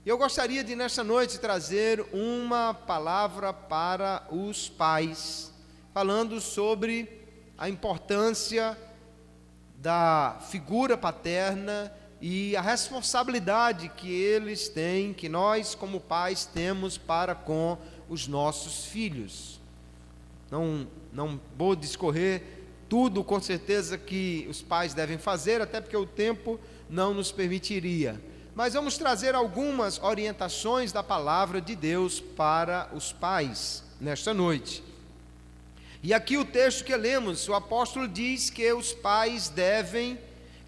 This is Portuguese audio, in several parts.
Eu gostaria de, nesta noite, trazer uma palavra para os pais, falando sobre a importância da figura paterna e a responsabilidade que eles têm, que nós como pais temos para com os nossos filhos. Não vou discorrer tudo com certeza que os pais devem fazer, até porque o tempo não nos permitiria. Mas vamos trazer algumas orientações da palavra de Deus para os pais nesta noite. E aqui o texto que lemos, o apóstolo diz que os pais devem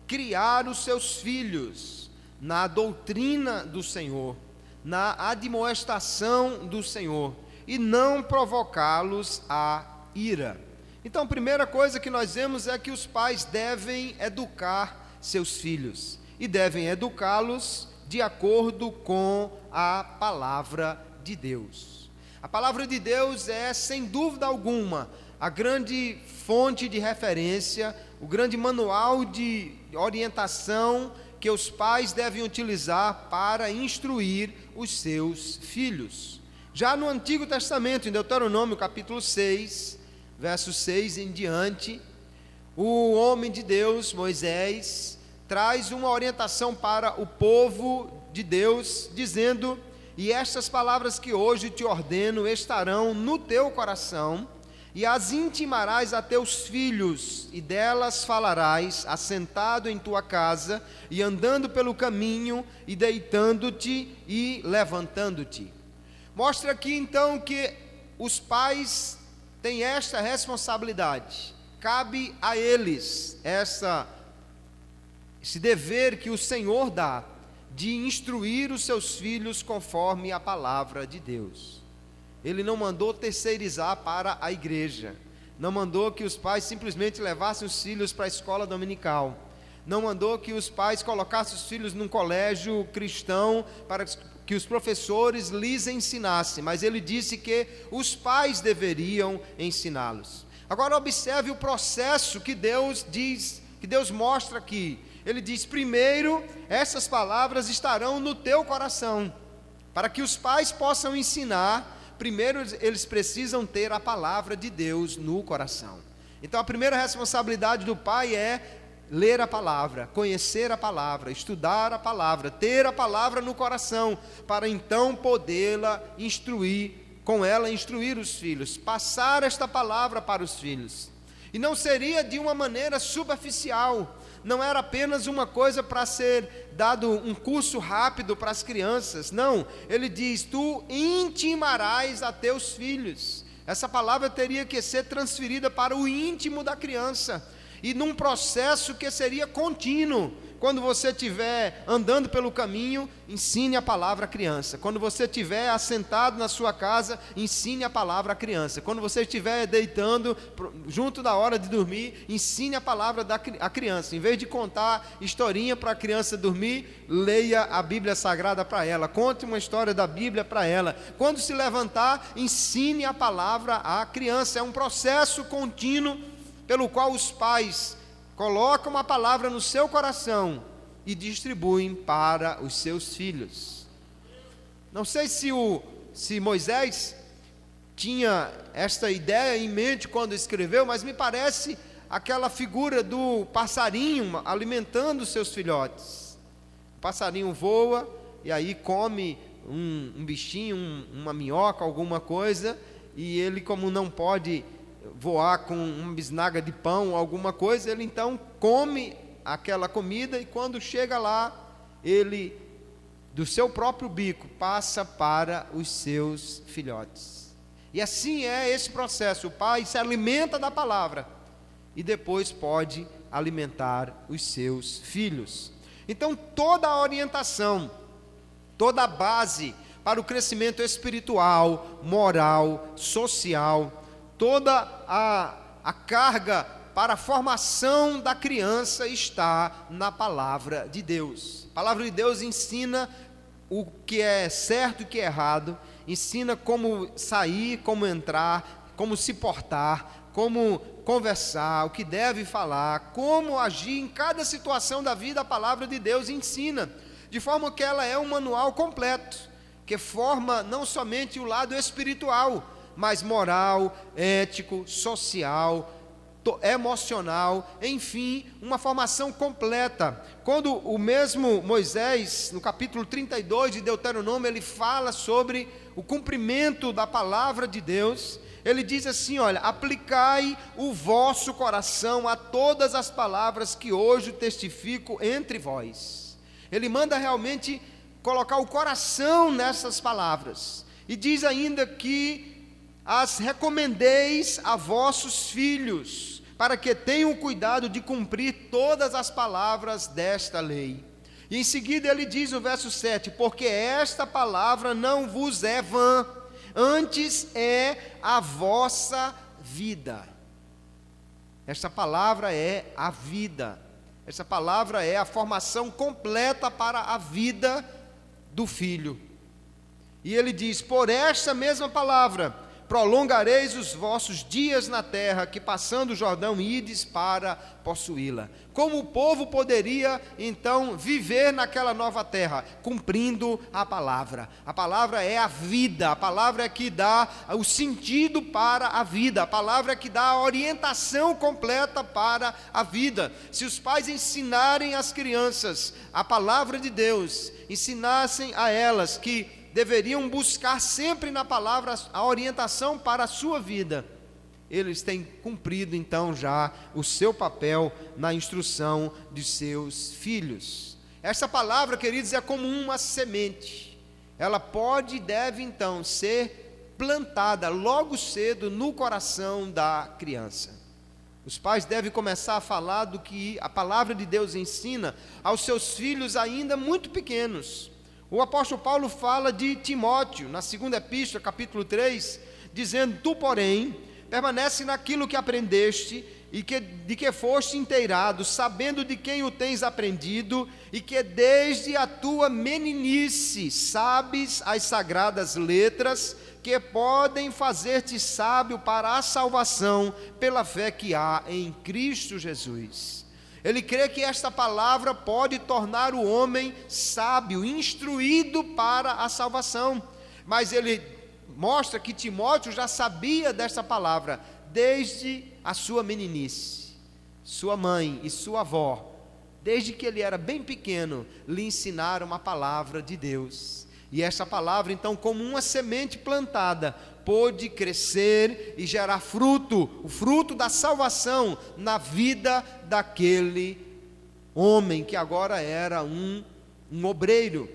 criar os seus filhos na doutrina do Senhor, na admoestação do Senhor, e não provocá-los à ira. Então, a primeira coisa que nós vemos é que os pais devem educar seus filhos, e devem educá-los de acordo com a palavra de Deus. A palavra de Deus é, sem dúvida alguma, a grande fonte de referência, o grande manual de orientação que os pais devem utilizar para instruir os seus filhos. Já no Antigo Testamento, em Deuteronômio capítulo 6, verso 6 em diante, o homem de Deus, Moisés, traz uma orientação para o povo de Deus, dizendo: e estas palavras que hoje te ordeno estarão no teu coração, e as intimarás a teus filhos, e delas falarás, assentado em tua casa, e andando pelo caminho, e deitando-te e levantando-te. Mostra aqui então que os pais têm esta responsabilidade, cabe a eles esse dever que o Senhor dá, de instruir os seus filhos conforme a palavra de Deus. Ele não mandou terceirizar para a igreja, não mandou que os pais simplesmente levassem os filhos para a escola dominical, não mandou que os pais colocassem os filhos num colégio cristão para que os professores lhes ensinassem, mas ele disse que os pais deveriam ensiná-los. Agora observe o processo que Deus diz, que Deus mostra aqui. Ele diz: primeiro, essas palavras estarão no teu coração. Para que os pais possam ensinar, primeiro eles precisam ter a palavra de Deus no coração. Então a primeira responsabilidade do pai é ler a palavra, conhecer a palavra, estudar a palavra, ter a palavra no coração, para então podê-la instruir, com ela instruir os filhos, passar esta palavra para os filhos. E não seria de uma maneira superficial, não era apenas uma coisa para ser dado um curso rápido para as crianças, não, ele diz: tu intimarás a teus filhos. Essa palavra teria que ser transferida para o íntimo da criança, e num processo que seria contínuo. Quando você estiver andando pelo caminho, ensine a palavra à criança. Quando você estiver assentado na sua casa, ensine a palavra à criança. Quando você estiver deitando, junto da hora de dormir, ensine a palavra à criança. Em vez de contar historinha para a criança dormir, leia a Bíblia Sagrada para ela. Conte uma história da Bíblia para ela. Quando se levantar, ensine a palavra à criança. É um processo contínuo pelo qual os pais colocam a palavra no seu coração e distribuem para os seus filhos. Não sei se Moisés tinha esta ideia em mente quando escreveu, mas me parece aquela figura do passarinho alimentando seus filhotes. O passarinho voa e aí come um bichinho, uma minhoca, alguma coisa, e ele, como não pode voar com uma bisnaga de pão ou alguma coisa, ele então come aquela comida, e quando chega lá, ele, do seu próprio bico, passa para os seus filhotes. E assim é esse processo. O pai se alimenta da palavra e depois pode alimentar os seus filhos. Então toda a orientação, toda a base para o crescimento espiritual, moral, social, toda a carga para a formação da criança está na palavra de Deus. A palavra de Deus ensina o que é certo e o que é errado, ensina como sair, como entrar, como se portar, como conversar, o que deve falar, como agir em cada situação da vida. A palavra de Deus ensina. de forma que ela é um manual completo, que forma não somente o lado espiritual, mas moral, ético, social, emocional, enfim, uma formação completa. Quando o mesmo Moisés, no capítulo 32 de Deuteronômio, ele fala sobre o cumprimento da palavra de Deus, ele diz assim, olha, aplicai o vosso coração a todas as palavras que hoje testifico entre vós. Ele manda realmente colocar o coração nessas palavras, e diz ainda que as recomendeis a vossos filhos, para que tenham cuidado de cumprir todas as palavras desta lei. E em seguida ele diz no verso 7, porque esta palavra não vos é vã, antes é a vossa vida. Esta palavra é a vida, essa palavra é a formação completa para a vida do filho. E ele diz, por esta mesma palavra, prolongareis os vossos dias na terra, que passando o Jordão ides para possuí-la. Como o povo poderia então viver naquela nova terra? Cumprindo a palavra. A palavra é a vida, a palavra é que dá o sentido para a vida, a palavra é que dá a orientação completa para a vida. Se os pais ensinarem às crianças a palavra de Deus, ensinassem a elas que deveriam buscar sempre na palavra a orientação para a sua vida, eles têm cumprido então já o seu papel na instrução de seus filhos. Essa palavra, queridos, é como uma semente, ela pode e deve então ser plantada logo cedo no coração da criança. Os pais devem começar a falar do que a palavra de Deus ensina aos seus filhos ainda muito pequenos. O apóstolo Paulo fala de Timóteo, na segunda epístola, capítulo 3, dizendo, tu, porém, permanece naquilo que aprendeste, e de que foste inteirado, sabendo de quem o tens aprendido, e que desde a tua meninice sabes as sagradas letras, que podem fazer-te sábio para a salvação, pela fé que há em Cristo Jesus. Ele crê que esta palavra pode tornar o homem sábio, instruído para a salvação. Mas ele mostra que Timóteo já sabia desta palavra desde a sua meninice. Sua mãe e sua avó, desde que ele era bem pequeno, lhe ensinaram a palavra de Deus. E essa palavra, então, como uma semente plantada, pôde crescer e gerar fruto, o fruto da salvação na vida daquele homem que agora era um obreiro,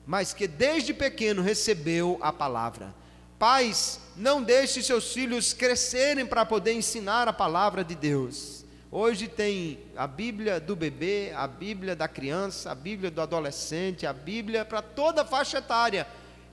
mas que desde pequeno recebeu a palavra. Pais, não deixem seus filhos crescerem para poder ensinar a palavra de Deus. Hoje tem a Bíblia do bebê, a Bíblia da criança, a Bíblia do adolescente, a Bíblia para toda a faixa etária.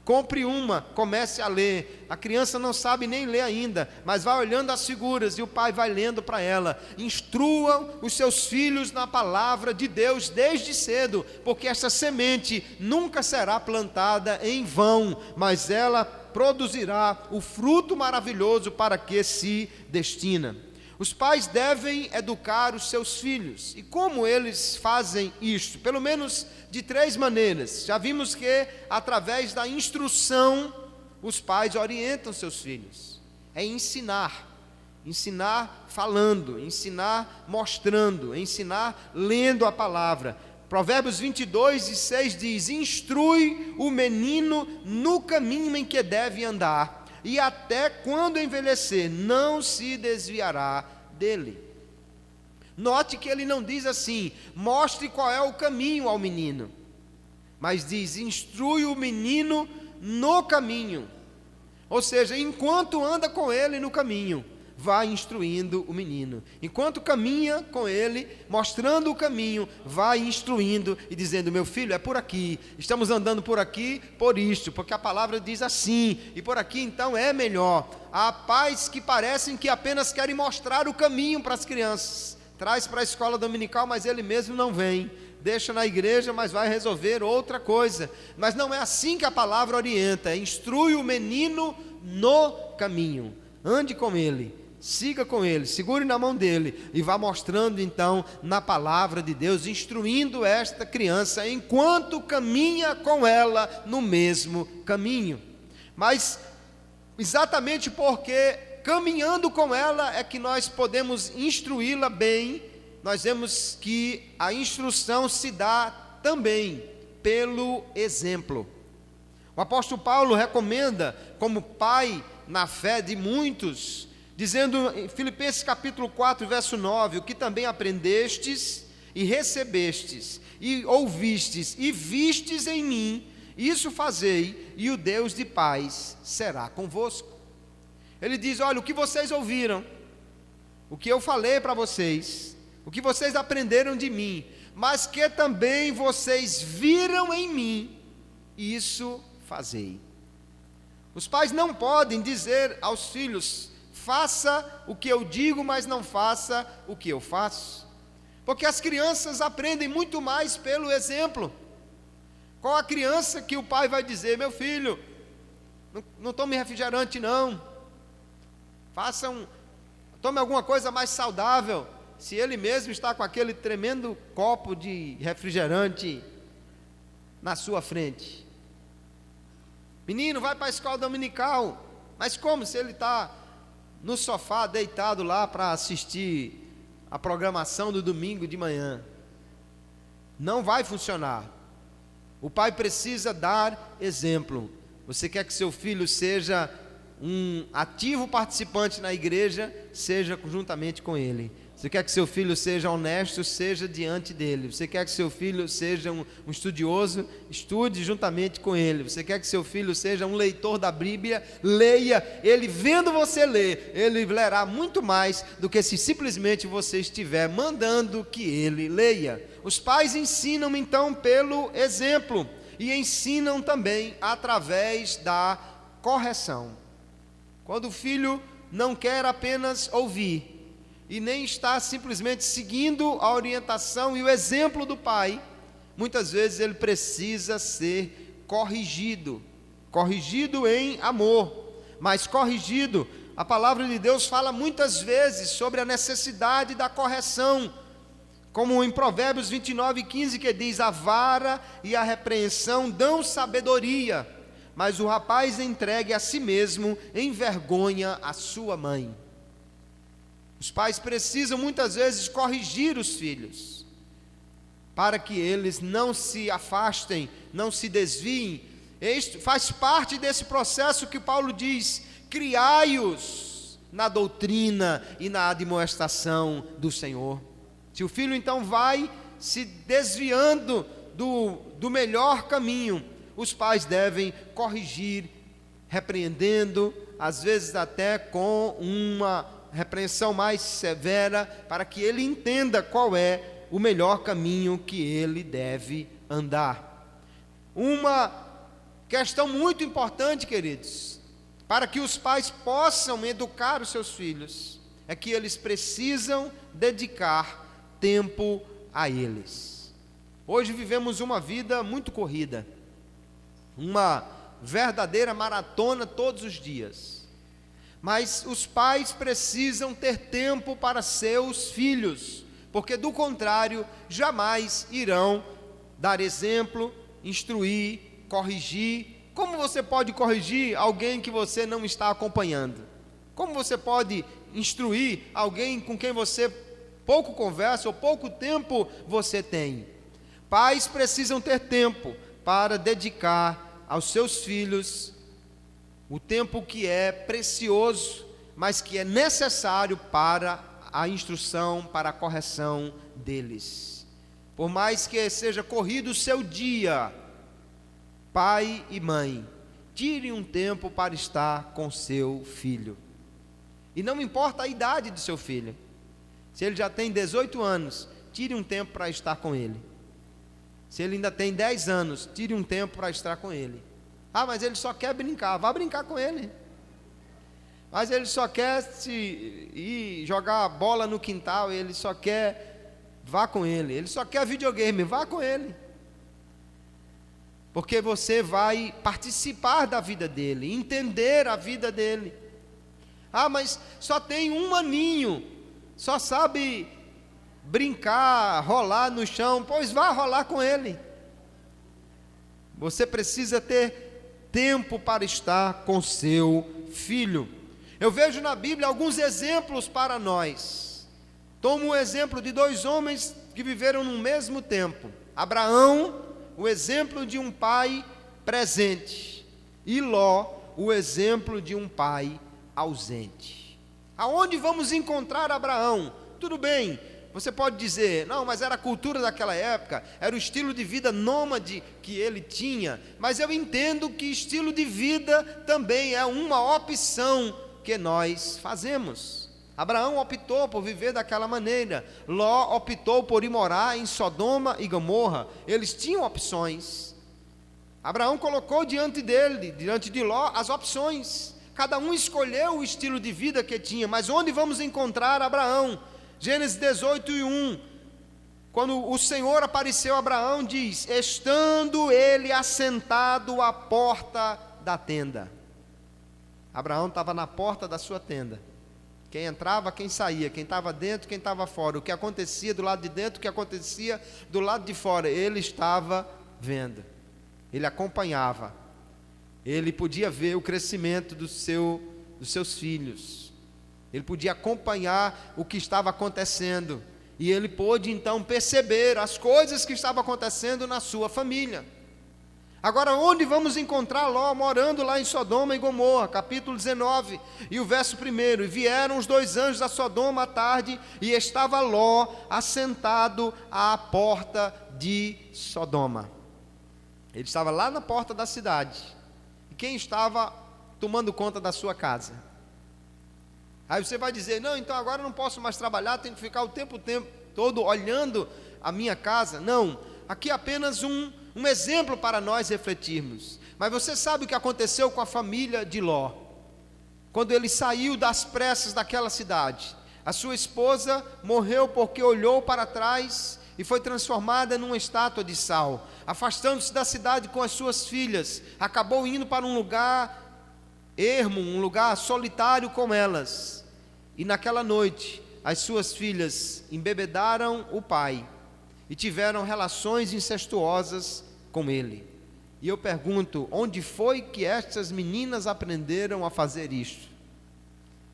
Compre uma, comece a ler. A criança não sabe nem ler ainda, mas vai olhando as figuras e o pai vai lendo para ela. Instrua os seus filhos na palavra de Deus desde cedo, porque essa semente nunca será plantada em vão, mas ela produzirá o fruto maravilhoso para que se destina. Os pais devem educar os seus filhos. E como eles fazem isto? Pelo menos de 3 maneiras. Já vimos que através da instrução os pais orientam seus filhos. É ensinar. Ensinar falando, ensinar mostrando, ensinar lendo a palavra. Provérbios 22:6 diz, instrui o menino no caminho em que deve andar, e até quando envelhecer, não se desviará dele. Note que ele não diz assim, mostre qual é o caminho ao menino, mas diz, instrui o menino no caminho. Ou seja, enquanto anda com ele no caminho, vai instruindo o menino. Enquanto caminha com ele, mostrando o caminho, vai instruindo e dizendo, meu filho, é por aqui, estamos andando por aqui, por isto, porque a palavra diz assim, e por aqui então é melhor. Há pais que parecem que apenas querem mostrar o caminho para as crianças, traz para a escola dominical, mas ele mesmo não vem, deixa na igreja, mas vai resolver outra coisa. Mas não é assim que a palavra orienta, instrui o menino no caminho, ande com ele, siga com ele, segure na mão dele e vá mostrando então na palavra de Deus, instruindo esta criança enquanto caminha com ela no mesmo caminho. Mas exatamente porque caminhando com ela é que nós podemos instruí-la bem. Nós vemos que a instrução se dá também pelo exemplo. O apóstolo Paulo recomenda como pai na fé de muitos, dizendo em Filipenses capítulo 4, verso 9, o que também aprendestes e recebestes e ouvistes e vistes em mim, isso fazei, e o Deus de paz será convosco. Ele diz, olha, o que vocês ouviram, o que eu falei para vocês, o que vocês aprenderam de mim, mas que também vocês viram em mim, isso fazei. Os pais não podem dizer aos filhos, faça o que eu digo, mas não faça o que eu faço, porque as crianças aprendem muito mais pelo exemplo. Qual a criança que o pai vai dizer, meu filho, não tome refrigerante não, tome alguma coisa mais saudável, se ele mesmo está com aquele tremendo copo de refrigerante na sua frente? Menino, vai para a escola dominical, mas como se ele está no sofá deitado lá para assistir a programação do domingo de manhã? Não vai funcionar. O pai precisa dar exemplo. Você quer que seu filho seja um ativo participante na igreja, seja juntamente com ele. Você quer que seu filho seja honesto, seja diante dele. Você quer que seu filho seja um estudioso, estude juntamente com ele. Você quer que seu filho seja um leitor da Bíblia, leia. Ele vendo você ler, ele lerá muito mais do que se simplesmente você estiver mandando que ele leia. Os pais ensinam então pelo exemplo e ensinam também através da correção. Quando o filho não quer apenas ouvir e nem está simplesmente seguindo a orientação e o exemplo do pai, muitas vezes ele precisa ser corrigido em amor, mas corrigido. A palavra de Deus fala muitas vezes sobre a necessidade da correção, como em Provérbios 29:15, que diz, a vara e a repreensão dão sabedoria, mas o rapaz entregue a si mesmo envergonha a sua mãe. Os pais precisam muitas vezes corrigir os filhos, para que eles não se afastem, não se desviem. Este faz parte desse processo que Paulo diz, criai-os na doutrina e na admoestação do Senhor. Se o filho então vai se desviando do melhor caminho, os pais devem corrigir, repreendendo, às vezes até com uma repreensão mais severa, para que ele entenda qual é o melhor caminho que ele deve andar. Uma questão muito importante, queridos, para que os pais possam educar os seus filhos, é que eles precisam dedicar tempo a eles. Hoje vivemos uma vida muito corrida, uma verdadeira maratona todos os dias. Mas os pais precisam ter tempo para seus filhos, porque do contrário, jamais irão dar exemplo, instruir, corrigir. Como você pode corrigir alguém que você não está acompanhando? Como você pode instruir alguém com quem você pouco conversa ou pouco tempo você tem? Pais precisam ter tempo para dedicar aos seus filhos o tempo que é precioso, mas que é necessário para a instrução, para a correção deles. Por mais que seja corrido o seu dia, pai e mãe, tire um tempo para estar com seu filho. E não importa a idade do seu filho. Se ele já tem 18 anos, tire um tempo para estar com ele. Se ele ainda tem 10 anos, tire um tempo para estar com ele. Ah, mas ele só quer brincar, vá brincar com ele. Mas ele só quer ir jogar bola no quintal, ele só quer, vá com ele. Ele só quer videogame, vá com ele. Porque você vai participar da vida dele, entender a vida dele. Ah, mas só tem um aninho, só sabe brincar, rolar no chão. Pois vá rolar com ele. Você precisa ter tempo para estar com seu filho. Eu vejo na Bíblia alguns exemplos para nós. Tomo o exemplo de dois homens que viveram no mesmo tempo. Abraão, o exemplo de um pai presente, e Ló, o exemplo de um pai ausente. Aonde vamos encontrar Abraão? Tudo bem, você pode dizer, não, mas era a cultura daquela época, era o estilo de vida nômade que ele tinha, mas eu entendo que estilo de vida também é uma opção que nós fazemos. Abraão optou por viver daquela maneira, Ló optou por ir morar em Sodoma e Gomorra. Eles tinham opções. Abraão colocou diante dele, diante de Ló, as opções. Cada um escolheu o estilo de vida que tinha. Mas onde vamos encontrar Abraão? Gênesis 18:1, quando o Senhor apareceu a Abraão, diz: estando ele assentado à porta da tenda. Abraão estava na porta da sua tenda. Quem entrava, quem saía, quem estava dentro, quem estava fora, o que acontecia do lado de dentro, o que acontecia do lado de fora, ele estava vendo, ele acompanhava, ele podia ver o crescimento dos seus filhos, ele podia acompanhar o que estava acontecendo, e ele pôde então perceber as coisas que estavam acontecendo na sua família. Agora, onde vamos encontrar Ló morando lá em Sodoma e Gomorra? Capítulo 19, e o verso 1: e vieram os dois anjos a Sodoma à tarde, e estava Ló assentado à porta de Sodoma. Ele estava lá na porta da cidade. E quem estava tomando conta da sua casa? Aí você vai dizer, não, então agora eu não posso mais trabalhar, tenho que ficar o tempo todo olhando a minha casa. Não, aqui é apenas um exemplo para nós refletirmos. Mas você sabe o que aconteceu com a família de Ló? Quando ele saiu das pressas daquela cidade, a sua esposa morreu porque olhou para trás e foi transformada numa estátua de sal. Afastando-se da cidade com as suas filhas, acabou indo para um lugar ermo, um lugar solitário com elas. E naquela noite, as suas filhas embebedaram o pai e tiveram relações incestuosas com ele. E eu pergunto, onde foi que estas meninas aprenderam a fazer isto?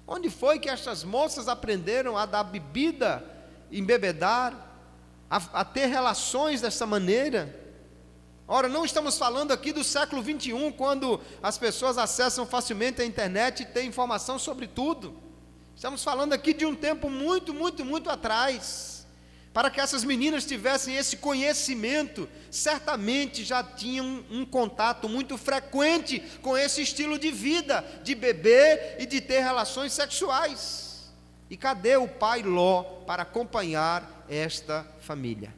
Onde foi que estas moças aprenderam a dar bebida, embebedar, a ter relações dessa maneira? Ora, não estamos falando aqui do século 21, quando as pessoas acessam facilmente a internet e têm informação sobre tudo. Estamos falando aqui de um tempo muito, muito, muito atrás. Para que essas meninas tivessem esse conhecimento, certamente já tinham um contato muito frequente com esse estilo de vida, de beber e de ter relações sexuais. E cadê o pai Ló para acompanhar esta família?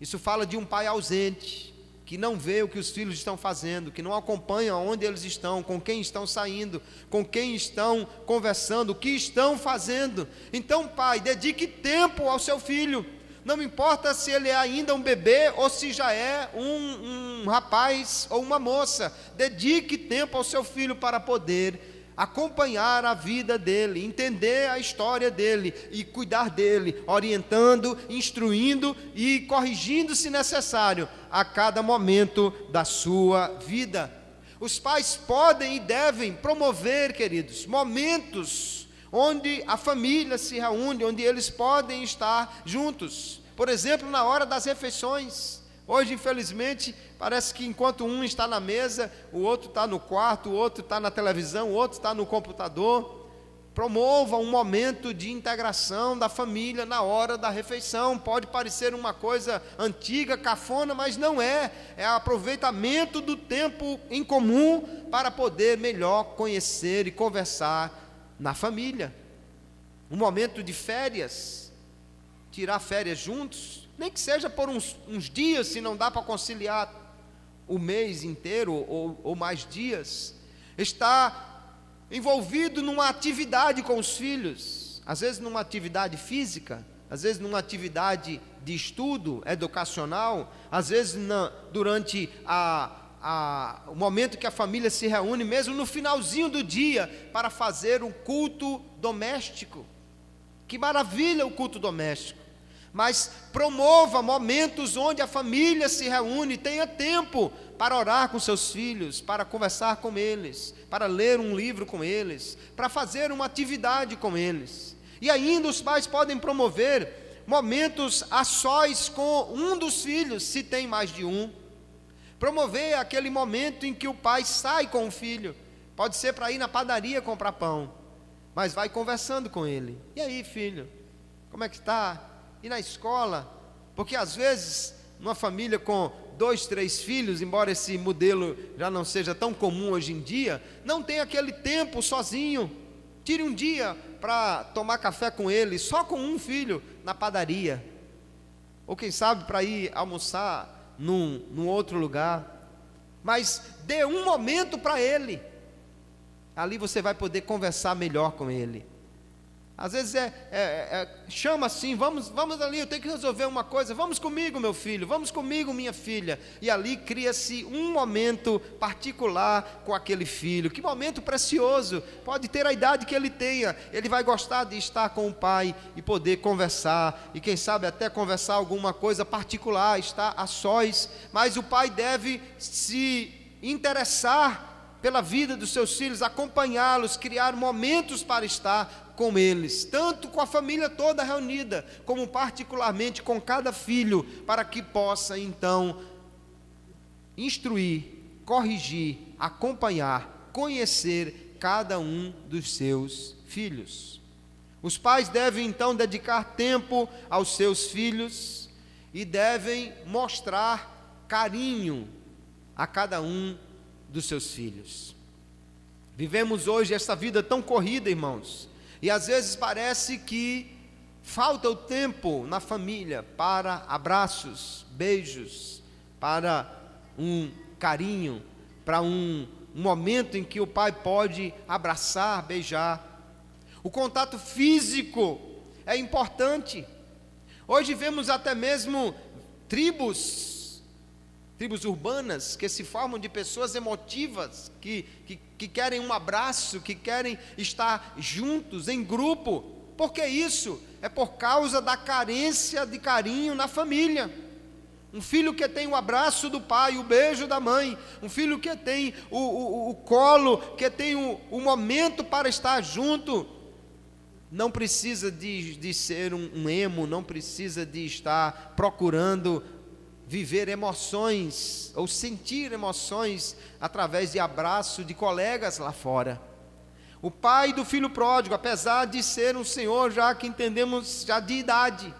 Isso fala de um pai ausente, que não vê o que os filhos estão fazendo, que não acompanha onde eles estão, com quem estão saindo, com quem estão conversando, o que estão fazendo. Então, pai, dedique tempo ao seu filho. Não importa se ele é ainda um bebê ou se já é um rapaz ou uma moça. Dedique tempo ao seu filho para poder acompanhar a vida dele, entender a história dele e cuidar dele, orientando, instruindo e corrigindo se necessário a cada momento da sua vida. Os pais podem e devem promover, queridos, momentos onde a família se reúne, onde eles podem estar juntos. Por exemplo, na hora das refeições. Hoje, infelizmente, parece que enquanto um está na mesa, o outro está no quarto, o outro está na televisão, o outro está no computador. Promova um momento de integração da família na hora da refeição. Pode parecer uma coisa antiga, cafona, mas não é. É aproveitamento do tempo em comum para poder melhor conhecer e conversar na família. Um momento de férias, tirar férias juntos, nem que seja por uns dias, se não dá para conciliar o mês inteiro ou mais dias. Está envolvido numa atividade com os filhos, às vezes numa atividade física, às vezes numa atividade de estudo educacional, às vezes durante o momento que a família se reúne, mesmo no finalzinho do dia, para fazer um culto doméstico. Que maravilha o culto doméstico! Mas promova momentos onde a família se reúne, tenha tempo para orar com seus filhos, para conversar com eles, para ler um livro com eles, para fazer uma atividade com eles. E ainda os pais podem promover momentos a sós com um dos filhos, se tem mais de um. Promover aquele momento em que o pai sai com o filho, pode ser para ir na padaria comprar pão, mas vai conversando com ele. E aí, filho, como é que está? E na escola? Porque às vezes, numa família com 2, 3 filhos, embora esse modelo já não seja tão comum hoje em dia, não tem aquele tempo sozinho. Tire um dia para tomar café com ele, só com um filho, na padaria. Ou quem sabe para ir almoçar num outro lugar. Mas dê um momento para ele. Ali você vai poder conversar melhor com ele. Às vezes chama assim, vamos ali, eu tenho que resolver uma coisa, vamos comigo, meu filho, vamos comigo, minha filha. E ali cria-se um momento particular com aquele filho. Que momento precioso! Pode ter a idade que ele tenha, ele vai gostar de estar com o pai e poder conversar, e quem sabe até conversar alguma coisa particular, estar a sós. Mas o pai deve se interessar pela vida dos seus filhos, acompanhá-los, criar momentos para estar com eles, tanto com a família toda reunida, como particularmente com cada filho, para que possa então instruir, corrigir, acompanhar, conhecer cada um dos seus filhos. Os pais devem então dedicar tempo aos seus filhos e devem mostrar carinho a cada um dos seus filhos. Vivemos hoje essa vida tão corrida, irmãos, e às vezes parece que falta o tempo na família para abraços, beijos, para um carinho, para um momento em que o pai pode abraçar, beijar. O contato físico é importante. Hoje vemos até mesmo tribos urbanas que se formam de pessoas emotivas, que querem um abraço, que querem estar juntos, em grupo. Por que isso? É por causa da carência de carinho na família. Um filho que tem o abraço do pai, o beijo da mãe, um filho que tem o colo, que tem o momento para estar junto, não precisa de ser um emo, não precisa de estar procurando viver emoções ou sentir emoções através de abraço de colegas lá fora. O pai do filho pródigo, apesar de ser um senhor já que entendemos já de idade,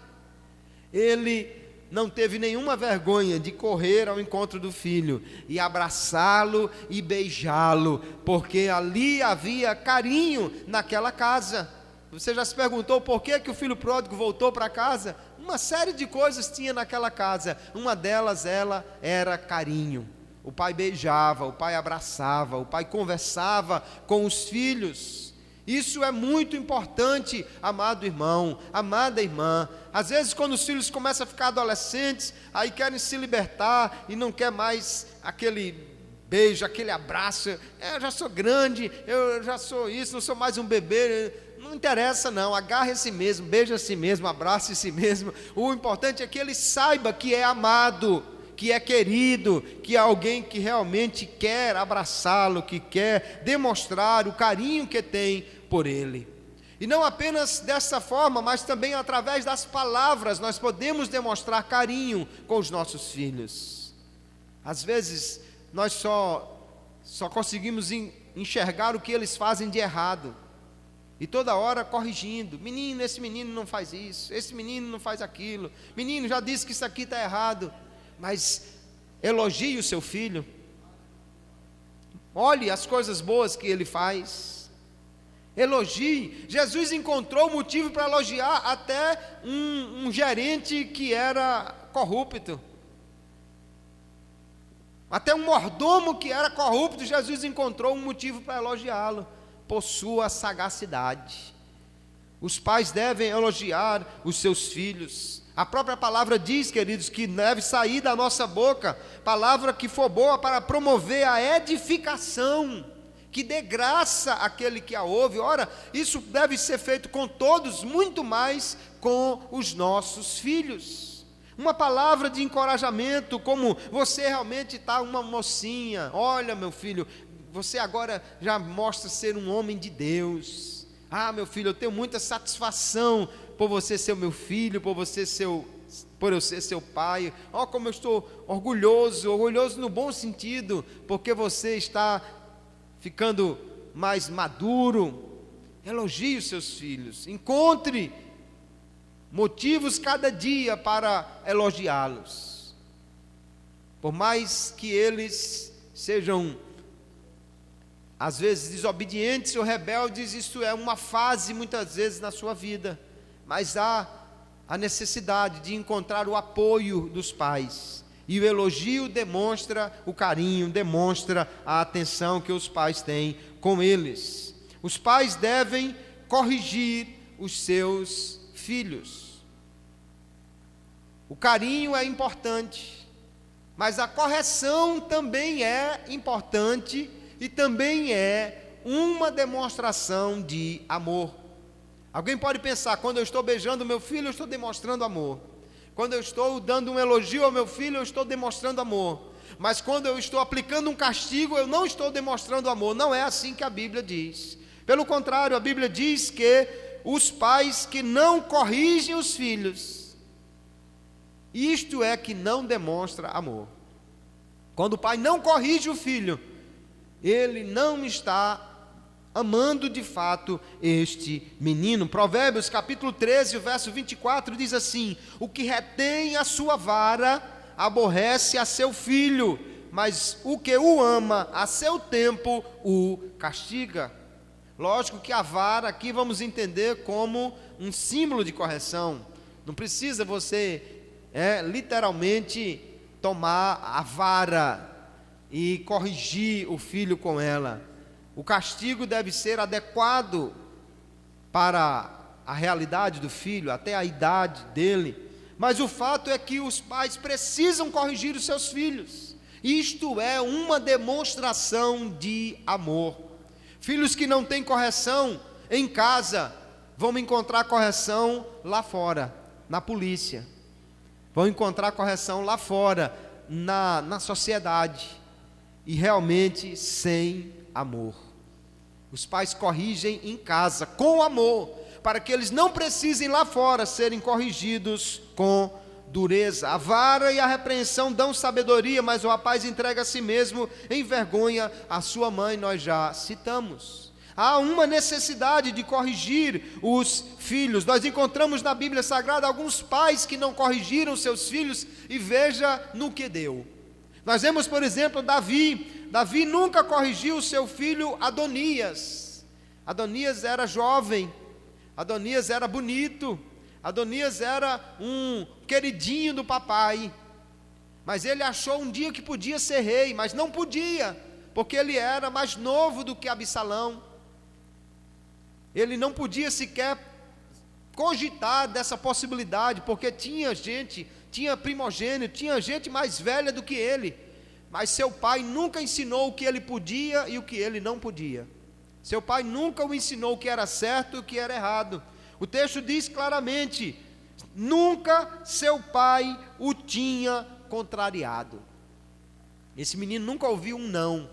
ele não teve nenhuma vergonha de correr ao encontro do filho e abraçá-lo e beijá-lo, porque ali havia carinho naquela casa. Você já se perguntou por que o filho pródigo voltou para casa? Uma série de coisas tinha naquela casa, uma delas era carinho. O pai beijava, o pai abraçava, o pai conversava com os filhos. Isso é muito importante, amado irmão, amada irmã. Às vezes quando os filhos começam a ficar adolescentes, aí querem se libertar e não quer mais aquele beijo, aquele abraço. Eu já sou grande, eu já sou isso, não sou mais um bebê. Não interessa não, agarre a si mesmo, beija a si mesmo, abrace a si mesmo. O importante é que ele saiba que é amado, que é querido, que é alguém que realmente quer abraçá-lo, que quer demonstrar o carinho que tem por ele. E não apenas dessa forma, mas também através das palavras nós podemos demonstrar carinho com os nossos filhos. Às vezes nós só conseguimos enxergar o que eles fazem de errado. E toda hora corrigindo, menino, esse menino não faz isso, esse menino não faz aquilo, menino já disse que isso aqui está errado. Mas elogie o seu filho, olhe as coisas boas que ele faz, elogie. Jesus encontrou motivo para elogiar até um gerente que era corrupto, até um mordomo que era corrupto. Jesus encontrou um motivo para elogiá-lo, por sua sagacidade. Os pais devem elogiar os seus filhos, A própria palavra diz, queridos, que deve sair da nossa boca palavra que for boa para promover a edificação, que dê graça àquele que a ouve. Ora, isso deve ser feito com todos, muito mais com os nossos filhos. Uma palavra de encorajamento, como você realmente está uma mocinha, olha meu filho, você agora já mostra ser um homem de Deus. Ah, meu filho, eu tenho muita satisfação por você ser o meu filho, por eu ser seu pai. Ó, como eu estou orgulhoso no bom sentido, porque você está ficando mais maduro. Elogie os seus filhos, encontre motivos cada dia para elogiá-los. Por mais que eles sejam às vezes desobedientes ou rebeldes, isso é uma fase muitas vezes na sua vida, mas há a necessidade de encontrar o apoio dos pais, e o elogio demonstra o carinho, demonstra a atenção que os pais têm com eles. Os pais devem corrigir os seus filhos. O carinho é importante, mas a correção também é importante e também é uma demonstração de amor. Alguém pode pensar, quando eu estou beijando meu filho, eu estou demonstrando amor. Quando eu estou dando um elogio ao meu filho, eu estou demonstrando amor. Mas quando eu estou aplicando um castigo, eu não estou demonstrando amor. Não é assim que a Bíblia diz. Pelo contrário, a Bíblia diz que os pais que não corrigem os filhos, isto é que não demonstra amor. Quando o pai não corrige o filho, ele não está amando de fato este menino. Provérbios capítulo 13, o verso 24 diz assim: o que retém a sua vara aborrece a seu filho, mas o que o ama a seu tempo o castiga. Lógico que a vara aqui vamos entender como um símbolo de correção. Não precisa você literalmente tomar a vara e corrigir o filho com ela. O castigo deve ser adequado para a realidade do filho, até a idade dele. Mas o fato é que os pais precisam corrigir os seus filhos. Isto é uma demonstração de amor. Filhos que não têm correção em casa vão encontrar correção lá fora, na polícia. Vão encontrar correção lá fora, na sociedade. E realmente sem amor. Os pais corrigem em casa com amor, para que eles não precisem lá fora serem corrigidos com dureza. A vara e a repreensão dão sabedoria, mas o rapaz entrega a si mesmo em vergonha a sua mãe. Nós já citamos. Há uma necessidade de corrigir os filhos. Nós encontramos na Bíblia Sagrada alguns pais que não corrigiram seus filhos, e veja no que deu. Nós vemos, por exemplo, Davi nunca corrigiu o seu filho Adonias. Adonias era jovem, Adonias era bonito, Adonias era um queridinho do papai, mas ele achou um dia que podia ser rei, mas não podia, porque ele era mais novo do que Absalão. Ele não podia sequer cogitar dessa possibilidade, porque tinha primogênito, tinha gente mais velha do que ele, mas seu pai nunca ensinou o que ele podia e o que ele não podia. Seu pai nunca o ensinou o que era certo e o que era errado. O texto diz claramente: nunca seu pai o tinha contrariado. Esse menino nunca ouviu um não.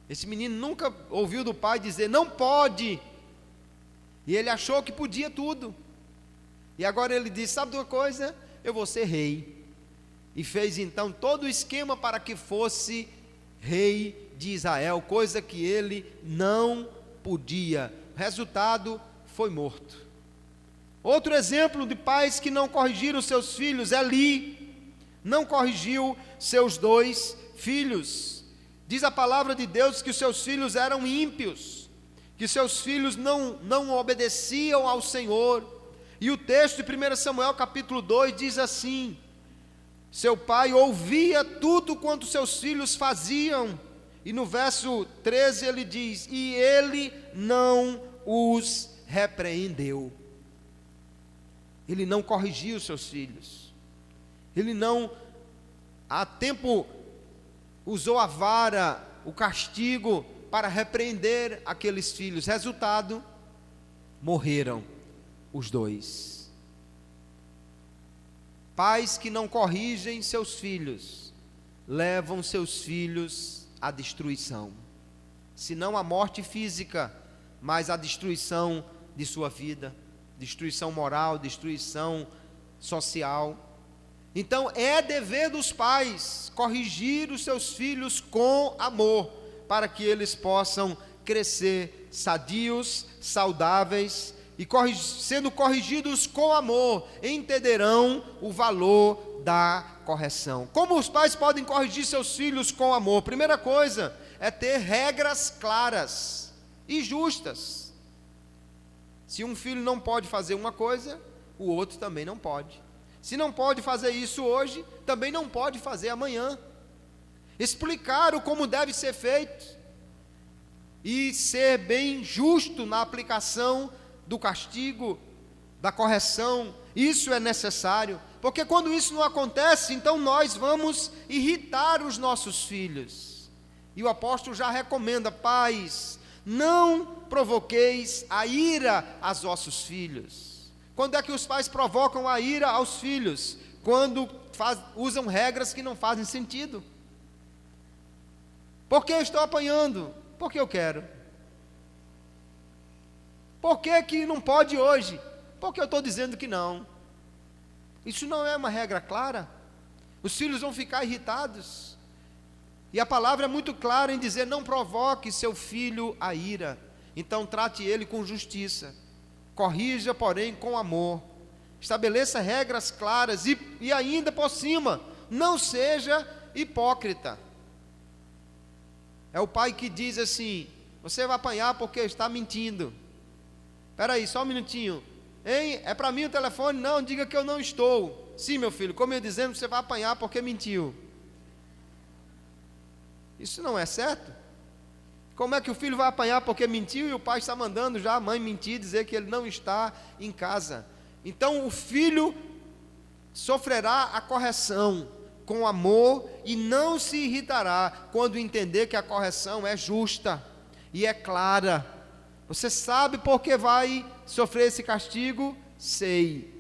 Esse menino nunca ouviu do pai dizer não pode, e ele achou que podia tudo. E agora ele diz: sabe de uma coisa? Eu vou ser rei. E fez então todo o esquema para que fosse rei de Israel, coisa que ele não podia. O resultado foi morto. Outro exemplo de pais que não corrigiram seus filhos, Eli não corrigiu seus 2 filhos. Diz a palavra de Deus que os seus filhos eram ímpios, que seus filhos não obedeciam ao Senhor. E o texto de 1 Samuel capítulo 2 diz assim: seu pai ouvia tudo quanto seus filhos faziam. E no verso 13 ele diz: e ele não os repreendeu. ele não corrigia os seus filhos, ele não, há tempo, usou a vara, o castigo, para repreender aqueles filhos. Resultado, morreram os dois. Pais que não corrigem seus filhos, levam seus filhos à destruição, se não à morte física, mas à destruição de sua vida, destruição moral, destruição social. Então é dever dos pais corrigir os seus filhos com amor, para que eles possam crescer sadios, saudáveis, e sendo corrigidos com amor, entenderão o valor da correção. Como os pais podem corrigir seus filhos com amor? Primeira coisa é ter regras claras e justas. Se um filho não pode fazer uma coisa, o outro também não pode. Se não pode fazer isso hoje, também não pode fazer amanhã. Explicar o como deve ser feito e ser bem justo na aplicação do castigo, da correção. Isso é necessário, porque quando isso não acontece, então nós vamos irritar os nossos filhos. E o apóstolo já recomenda: pais, não provoqueis a ira aos vossos filhos. Quando é que os pais provocam a ira aos filhos? Quando usam regras que não fazem sentido. Por que eu estou apanhando? Porque eu quero. Por que não pode hoje? Porque eu estou dizendo que não. Isso não é uma regra clara. Os filhos vão ficar irritados. E a palavra é muito clara em dizer: não provoque seu filho a ira. Então trate ele com justiça. Corrija, porém, com amor. Estabeleça regras claras e ainda por cima, não seja hipócrita. É o pai que diz assim: você vai apanhar porque está mentindo. Espera aí, só um minutinho. Hein? É para mim o telefone? Não, diga que eu não estou. Sim, meu filho, como eu dizendo, você vai apanhar porque mentiu. Isso não é certo? Como é que o filho vai apanhar porque mentiu e o pai está mandando já a mãe mentir, dizer que ele não está em casa? Então o filho sofrerá a correção com amor e não se irritará quando entender que a correção é justa e é clara. Você sabe por que vai sofrer esse castigo? Sei,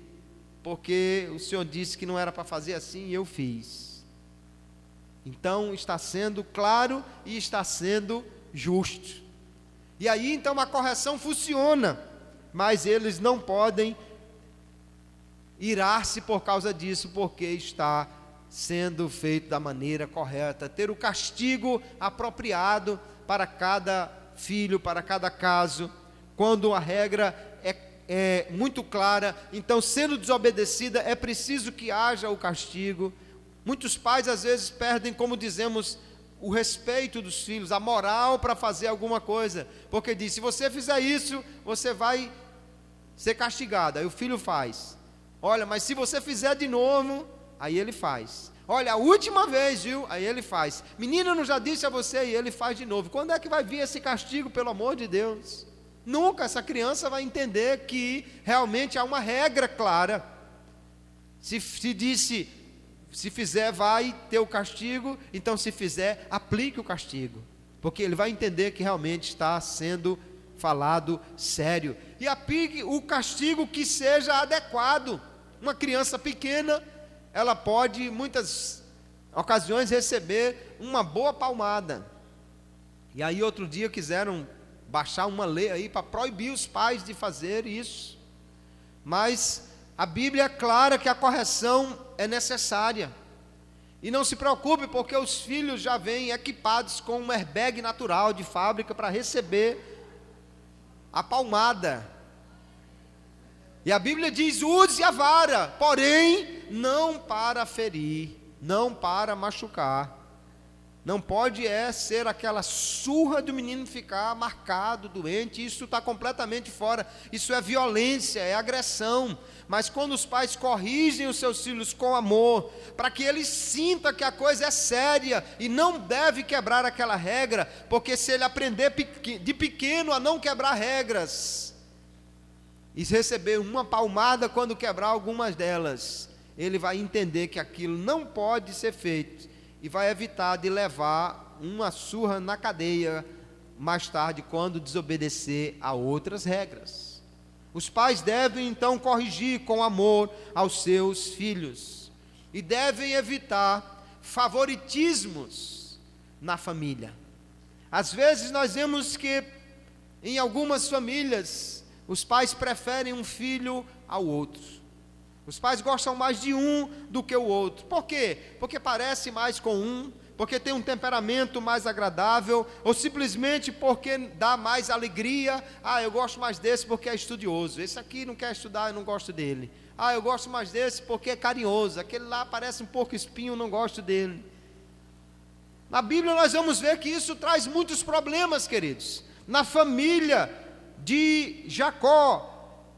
porque o Senhor disse que não era para fazer assim e eu fiz. Então está sendo claro e está sendo justo. E aí então a correção funciona, mas eles não podem irar-se por causa disso, porque está sendo feito da maneira correta, ter o castigo apropriado para cada filho, para cada caso. Quando a regra é muito clara, então sendo desobedecida, é preciso que haja o castigo. Muitos pais às vezes perdem, como dizemos, o respeito dos filhos, a moral para fazer alguma coisa, porque diz: se você fizer isso, você vai ser castigado. Aí o filho faz. Olha, mas se você fizer de novo, aí ele faz. Olha, a última vez, viu? Aí ele faz. Menino, eu não já disse a você? E ele faz de novo. Quando é que vai vir esse castigo, pelo amor de Deus? Nunca essa criança vai entender que realmente há uma regra clara. Se disse, se fizer vai ter o castigo, então se fizer, aplique o castigo. Porque ele vai entender que realmente está sendo falado sério. E aplique o castigo que seja adequado. Uma criança pequena, ela pode, em muitas ocasiões, receber uma boa palmada. E aí outro dia quiseram baixar uma lei aí para proibir os pais de fazer isso. Mas a Bíblia é clara que a correção é necessária. E não se preocupe, porque os filhos já vêm equipados com um airbag natural de fábrica para receber a palmada. E a Bíblia diz: use a vara, porém não para ferir, não para machucar. Não pode ser aquela surra do menino ficar marcado, doente. Isso está completamente fora. Isso é violência, é agressão. Mas quando os pais corrigem os seus filhos com amor, para que eles sintam que a coisa é séria e não deve quebrar aquela regra, porque se ele aprender de pequeno a não quebrar regras, e receber uma palmada quando quebrar algumas delas, ele vai entender que aquilo não pode ser feito e vai evitar de levar uma surra na cadeia mais tarde quando desobedecer a outras regras. Os pais devem então corrigir com amor aos seus filhos e devem evitar favoritismos na família. Às vezes nós vemos que em algumas famílias os pais preferem um filho ao outro. Os pais gostam mais de um do que o outro. Por quê? Porque parece mais com um, porque tem um temperamento mais agradável, ou simplesmente porque dá mais alegria. Ah, eu gosto mais desse porque é estudioso. Esse aqui não quer estudar, eu não gosto dele. Ah, eu gosto mais desse porque é carinhoso. Aquele lá parece um porco espinho, eu não gosto dele. Na Bíblia nós vamos ver que isso traz muitos problemas, queridos. Na família de Jacó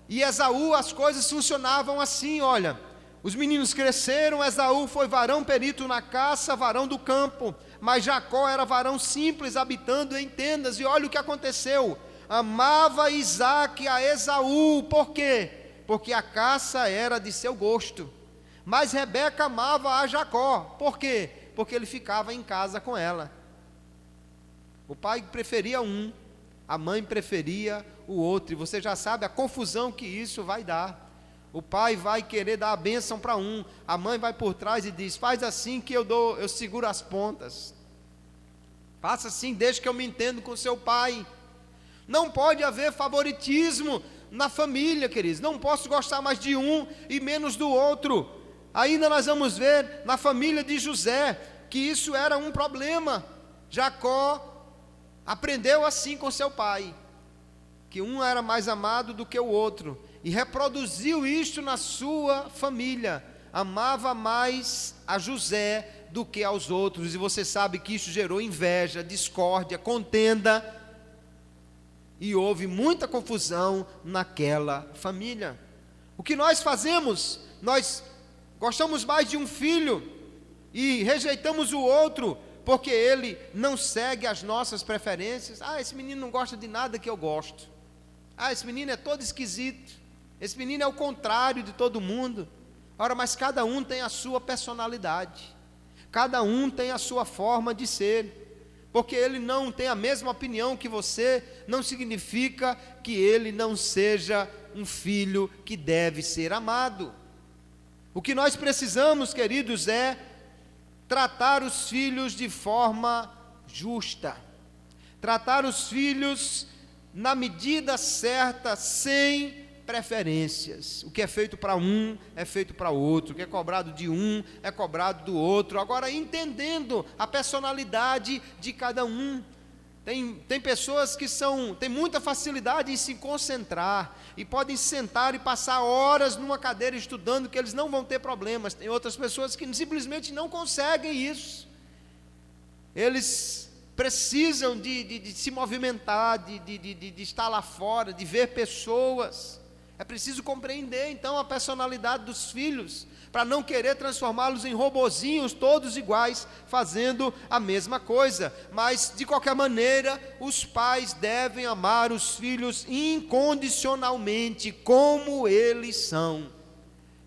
e Esaú, as coisas funcionavam assim, olha. Os meninos cresceram, Esaú foi varão perito na caça, varão do campo, mas Jacó era varão simples, habitando em tendas, e olha o que aconteceu. Amava Isaque a Esaú, por quê? Porque a caça era de seu gosto. Mas Rebeca amava a Jacó, por quê? Porque ele ficava em casa com ela. O pai preferia um, a mãe preferia o outro, e você já sabe a confusão que isso vai dar. O pai vai querer dar a bênção para um, a mãe vai por trás e diz: faz assim que eu seguro as pontas. Faça assim, deixa que eu me entendo com seu pai. Não pode haver favoritismo na família, queridos. Não posso gostar mais de um e menos do outro. Ainda nós vamos ver na família de José que isso era um problema. Jacó aprendeu assim com seu pai, que um era mais amado do que o outro, e reproduziu isto na sua família. Amava mais a José do que aos outros, e você sabe que isso gerou inveja, discórdia, contenda, e houve muita confusão naquela família. O que nós fazemos? Nós gostamos mais de um filho e rejeitamos o outro porque ele não segue as nossas preferências. Ah, esse menino não gosta de nada que eu gosto. Ah, esse menino é todo esquisito. Esse menino é o contrário de todo mundo. Ora, mas cada um tem a sua personalidade. Cada um tem a sua forma de ser. Porque ele não tem a mesma opinião que você, não significa que ele não seja um filho que deve ser amado. O que nós precisamos, queridos, é tratar os filhos de forma justa. Tratar os filhos na medida certa, sem preferências. O que é feito para um, é feito para outro. O que é cobrado de um, é cobrado do outro. Agora, entendendo a personalidade de cada um. Tem pessoas que têm muita facilidade em se concentrar, e podem sentar e passar horas numa cadeira estudando, que eles não vão ter problemas. Tem outras pessoas que simplesmente não conseguem isso. Eles precisam de se movimentar, de estar lá fora, de ver pessoas. É preciso compreender então a personalidade dos filhos, para não querer transformá-los em robozinhos todos iguais, fazendo a mesma coisa. Mas de qualquer maneira, os pais devem amar os filhos incondicionalmente, como eles são.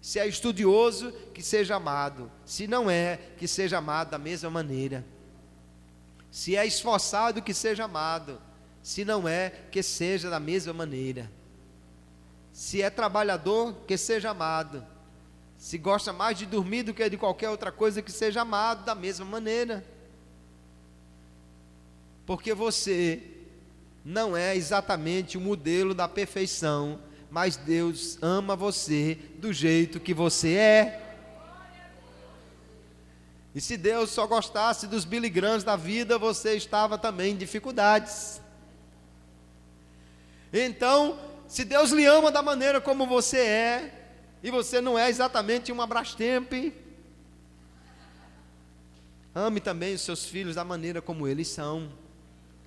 Se é estudioso, que seja amado. Se não é, que seja amado da mesma maneira. Se é esforçado, que seja amado. Se não é, que seja da mesma maneira. Se é trabalhador, que seja amado. Se gosta mais de dormir do que de qualquer outra coisa, que seja amado da mesma maneira. Porque você não é exatamente o modelo da perfeição, mas Deus ama você do jeito que você é. E se Deus só gostasse dos Billy Grahams da vida, você estava também em dificuldades. Então, se Deus lhe ama da maneira como você é, e você não é exatamente uma Brastemp, ame também os seus filhos da maneira como eles são.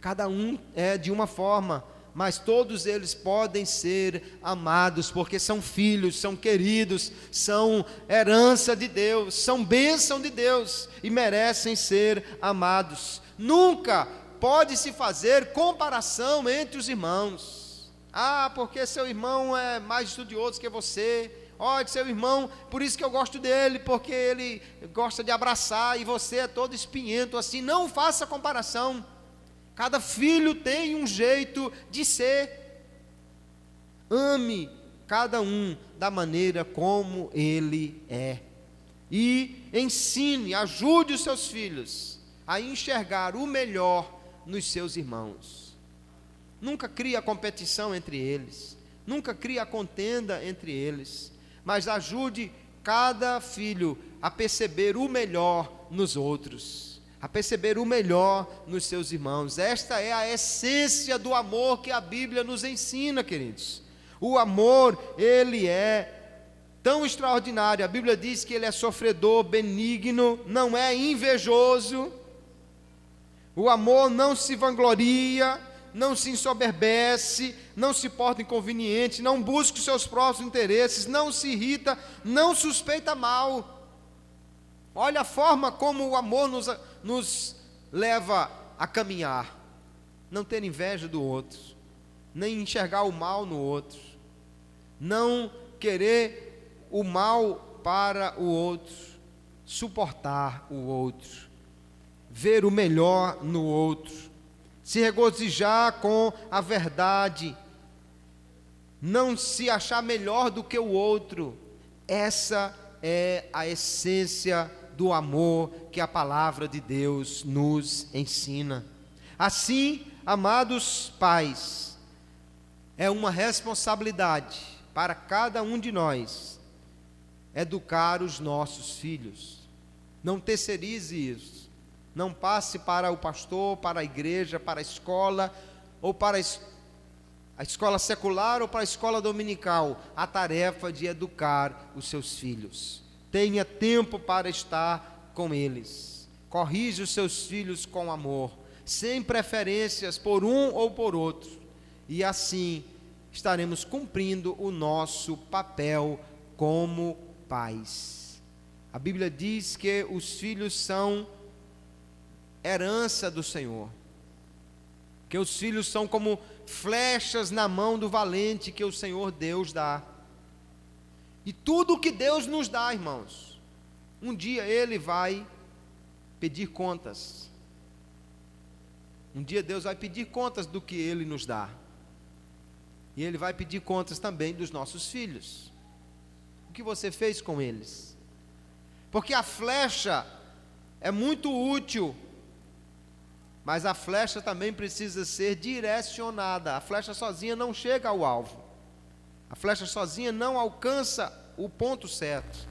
Cada um é de uma forma, mas todos eles podem ser amados, porque são filhos, são queridos, são herança de Deus, são bênção de Deus, e merecem ser amados. Nunca pode se fazer comparação entre os irmãos. Ah, porque seu irmão é mais estudioso que você. Olha, seu irmão, por isso que eu gosto dele, porque ele gosta de abraçar e você é todo espinhento assim. Não faça comparação. Cada filho tem um jeito de ser. Ame cada um da maneira como ele é. E ensine, ajude os seus filhos a enxergar o melhor nos seus irmãos. Nunca crie a competição entre eles. Nunca crie a contenda entre eles. Mas ajude cada filho a perceber o melhor nos outros, a perceber o melhor nos seus irmãos. Esta é a essência do amor que a Bíblia nos ensina, queridos. O amor, ele é tão extraordinário. A Bíblia diz que ele é sofredor, benigno, não é invejoso. O amor não se vangloria, não se ensoberbece, não se porta inconveniente, não busca os seus próprios interesses, não se irrita, não suspeita mal. Olha a forma como o amor nos leva a caminhar. Não ter inveja do outro, nem enxergar o mal no outro, não querer o mal para o outro, suportar o outro, ver o melhor no outro, se regozijar com a verdade, não se achar melhor do que o outro. Essa é a essência do amor que a palavra de Deus nos ensina. Assim, amados pais, é uma responsabilidade para cada um de nós educar os nossos filhos. Não terceirize isso. Não passe para o pastor, para a igreja, para a escola, ou para a escola secular ou para a escola dominical, a tarefa de educar os seus filhos. Tenha tempo para estar com eles. Corrija os seus filhos com amor, sem preferências por um ou por outro. E assim estaremos cumprindo o nosso papel como pais. A Bíblia diz que os filhos são herança do Senhor, que os filhos são como flechas na mão do valente que o Senhor Deus dá. E tudo que Deus nos dá, irmãos, um dia Ele vai pedir contas. Um dia Deus vai pedir contas do que Ele nos dá. E Ele vai pedir contas também dos nossos filhos. O que você fez com eles? Porque a flecha é muito útil, mas a flecha também precisa ser direcionada. A flecha sozinha não chega ao alvo. A flecha sozinha não alcança o ponto certo.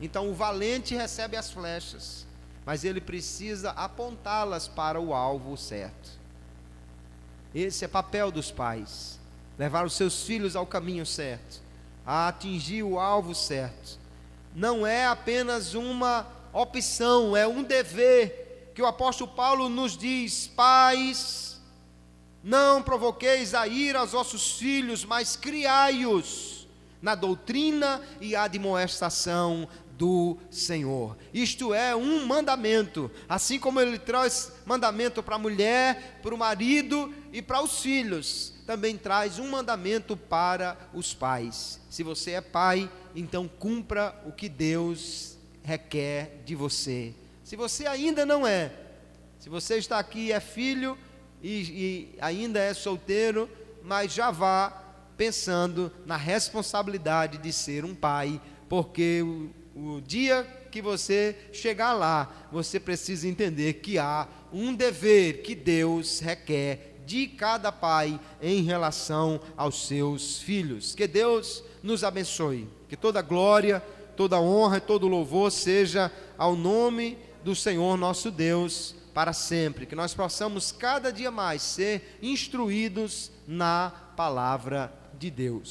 Então o valente recebe as flechas, mas ele precisa apontá-las para o alvo certo. Esse é o papel dos pais: levar os seus filhos ao caminho certo, a atingir o alvo certo. Não é apenas uma opção, é um dever que o apóstolo Paulo nos diz: pais, não provoqueis a ira aos vossos filhos, mas criai-os na doutrina e admoestação do Senhor. Isto é um mandamento, assim como ele traz mandamento para a mulher, para o marido e para os filhos, também traz um mandamento para os pais. Se você é pai, então cumpra o que Deus requer de você. Se você ainda não é, se você está aqui e é filho e ainda é solteiro, mas já vá pensando na responsabilidade de ser um pai, porque o dia que você chegar lá, você precisa entender que há um dever que Deus requer de cada pai em relação aos seus filhos. Que Deus nos abençoe, que toda glória, toda honra e todo louvor seja ao nome do Senhor nosso Deus para sempre, que nós possamos cada dia mais ser instruídos na palavra de Deus.